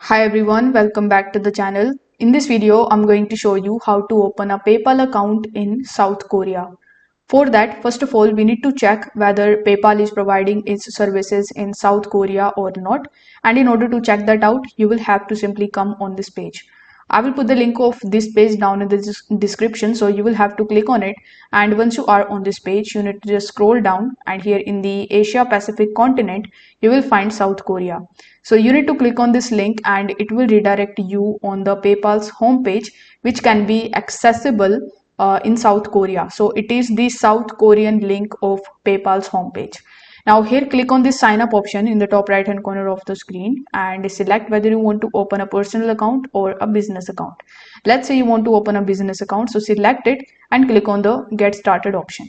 Hi everyone, welcome back to the channel. In this video, I'm going to show you how to open a PayPal account in South Korea. For that, first of all, we need to check whether PayPal is providing its services in South Korea or not. And in order to check that out, you will have to simply come on this page. I will put the link of this page down in the description, so you will have to click on it. And once you are on this page, you need to just scroll down, and here in the Asia Pacific continent, you will find South Korea. So you need to click on this link and it will redirect you on the PayPal's homepage, which can be accessible in South Korea. So it is the South Korean link of PayPal's homepage. Now here click on this sign up option in the top right hand corner of the screen and select whether you want to open a personal account or a business account. Let's say you want to open a business account, so select it and click on the get started option.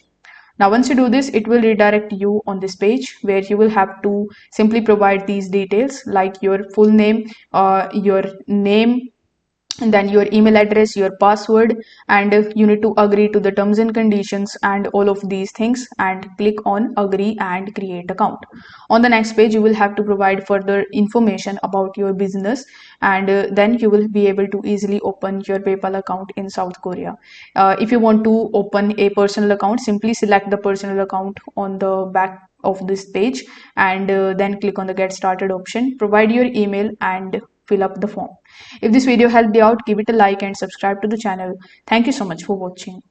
Now once you do this, it will redirect you on this page where you will have to simply provide these details like your full name, your name, and then your email address, your password, and you need to agree to the terms and conditions and all of these things, and click on agree and create account. On the next page, you will have to provide further information about your business, and then you will be able to easily open your PayPal account in South Korea. If you want to open a personal account, simply select the personal account on the back of this page, and then click on the get started option, provide your email and fill up the form. If this video helped you out, give it a like and subscribe to the channel. Thank you so much for watching.